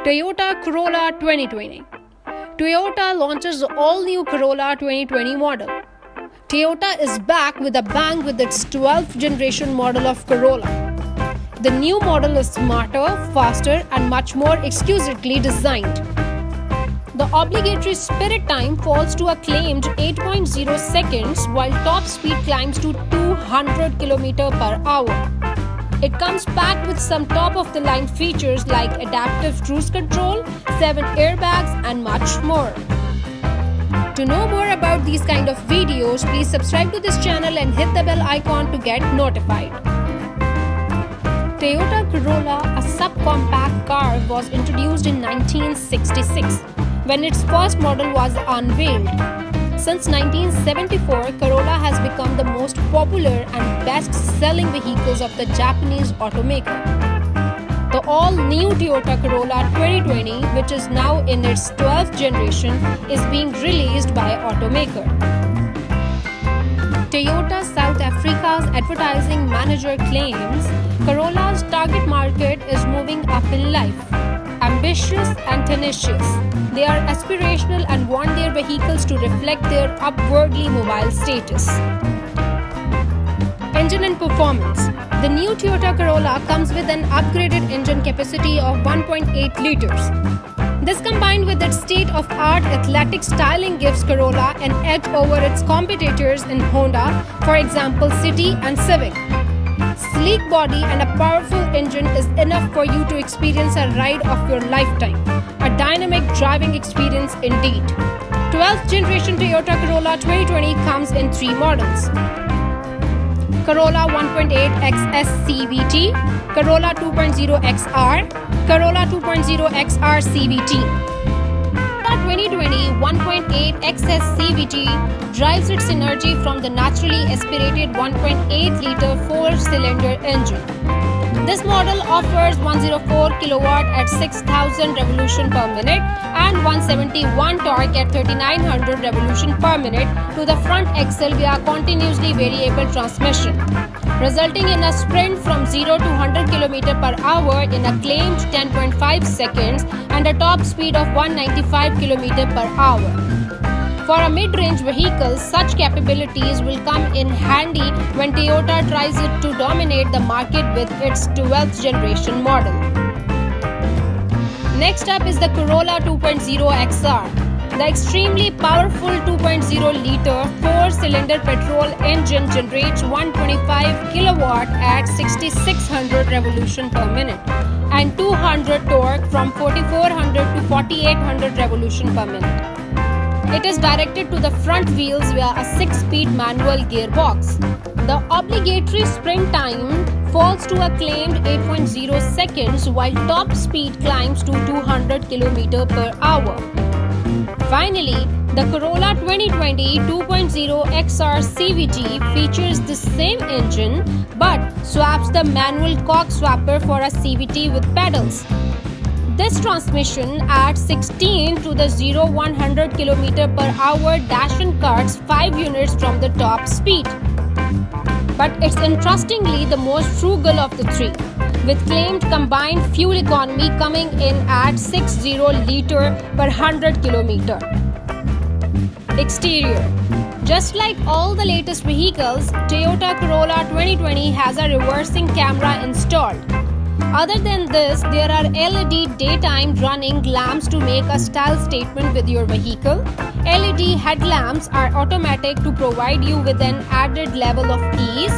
Toyota Corolla 2020. Toyota launches the all-new Corolla 2020 model. Toyota is back with a bang with its 12th generation model of Corolla. The new model is smarter, faster, and much more exquisitely designed. The obligatory spirit time falls to a claimed 8.0 seconds while top speed climbs to 200 km per hour. It comes packed with some top-of-the-line features like adaptive cruise control, 7 airbags, and much more. To know more about these kind of videos, please subscribe to this channel and hit the bell icon to get notified. Toyota Corolla, a subcompact car, was introduced in 1966 when its first model was unveiled. Since 1974, Corolla has become the most popular and best-selling vehicles of the Japanese automaker. The all-new Toyota Corolla 2020, which is now in its 12th generation, is being released by automaker. Toyota South Africa's advertising manager claims Corolla's target market is moving up in life. Ambitious and tenacious, they are aspirational and want their vehicles to reflect their upwardly mobile status. Engine and performance. The new Toyota Corolla comes with an upgraded engine capacity of 1.8 liters. This combined with its state-of-art athletic styling gives Corolla an edge over its competitors in Honda, for example City and Civic. Sleek body and a powerful engine is enough for you to experience a ride of your lifetime. A dynamic driving experience indeed. 12th generation Toyota Corolla 2020 comes in 3 models. Corolla 1.8 XS CVT, Corolla 2.0 XR, Corolla 2.0 XR CVT. 2020 1.8 XS CVT drives its energy from the naturally aspirated 1.8-liter 4-cylinder engine. This model offers 104 kW at 6,000 revolution per minute and 171 torque at 3,900 revolution per minute to the front axle via continuously variable transmission, resulting in a sprint from 0 to 100 km per hour in a claimed 10.5 seconds and a top speed of 195 km per hour. For a mid-range vehicle, such capabilities will come in handy when Toyota tries it to dominate the market with its 12th generation model. Next up is the Corolla 2.0 XR. The extremely powerful 2.0-liter 4-cylinder petrol engine generates 125 kW at 6,600 revolution per minute and 200 torque from 4,400 to 4,800 revolution per minute. It is directed to the front wheels via a 6-speed manual gearbox. The obligatory sprint time falls to a claimed 8.0 seconds while top speed climbs to 200 km per hour. Finally, the Corolla 2020 2.0 XR CVT features the same engine but swaps the manual cock swapper for a CVT with pedals. This transmission adds 16 to the 0-100 km per hour dash and cuts 5 units from the top speed. But it's interestingly the most frugal of the 3, with claimed combined fuel economy coming in at 60 liter per 100 km. Exterior. Just like all the latest vehicles, Toyota Corolla 2020 has a reversing camera installed. Other than this, there are LED daytime running lamps to make a style statement with your vehicle. LED headlamps are automatic to provide you with an added level of ease.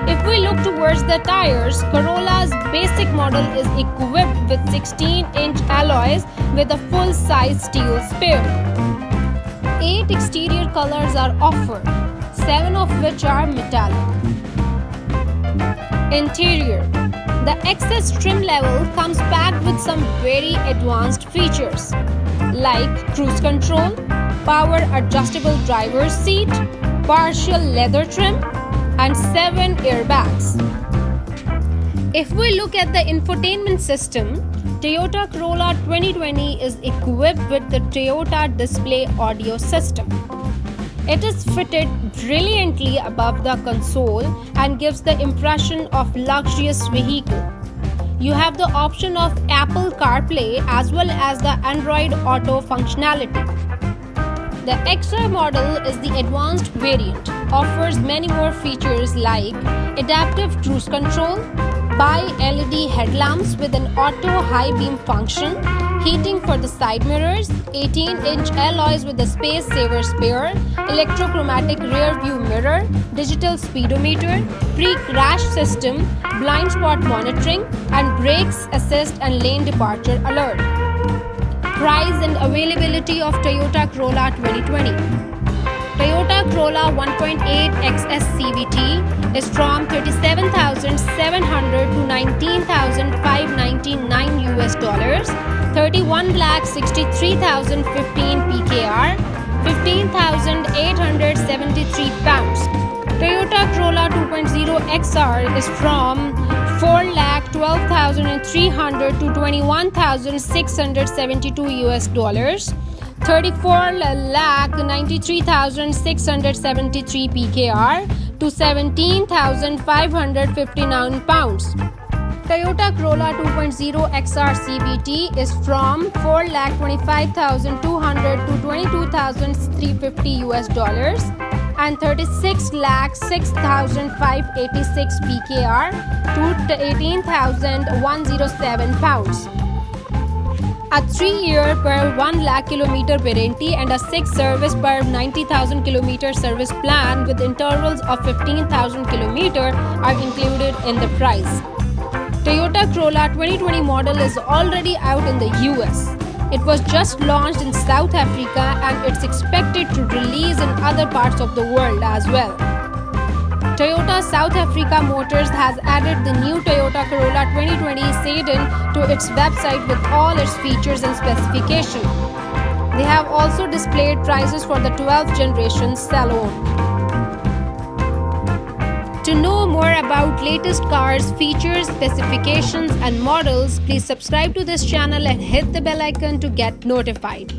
If we look towards the tires, Corolla's basic model is equipped with 16-inch alloys with a full-size steel spare. 8 exterior colors are offered, 7 of which are metallic. Interior. The XS trim level comes packed with some very advanced features like cruise control, power adjustable driver's seat, partial leather trim, and 7 airbags. If we look at the infotainment system, Toyota Corolla 2020 is equipped with the Toyota Display Audio System. It is fitted brilliantly above the console and gives the impression of luxurious vehicle. You have the option of Apple CarPlay as well as the Android Auto functionality. The XR model is the advanced variant, offers many more features like adaptive cruise control, bi-LED headlamps with an auto high beam function, heating for the side mirrors, 18-inch alloys with a space saver spare, electrochromatic rear view mirror, digital speedometer, pre-crash system, blind spot monitoring, and brakes assist and lane departure alert. Price and availability of Toyota Corolla 2020. Toyota Corolla 1.8 XS CVT is from $37,700 to $19,599 US, 31,63,015 PKR, 15,873 pounds. Toyota Corolla 2.0 XR is from $4,12,300 to $21,672 US, 34,93,673 PKR to 17,559 pounds. Toyota Corolla 2.0 XR CVT is from $4,25,200 to $22,350 US, and 36,06,586 PKR to 18,107 pounds. A 3-year per 1 lakh kilometer warranty and a 6 service per 90,000 kilometer service plan with intervals of 15,000 kilometer are included in the price. Toyota Corolla 2020 model is already out in the US. It was just launched in South Africa and it's expected to release in other parts of the world as well. Toyota South Africa Motors has added the new Toyota Corolla 2020 sedan to its website with all its features and specifications. They have also displayed prices for the 12th generation Salon. To know more about latest cars, features, specifications and models, please subscribe to this channel and hit the bell icon to get notified.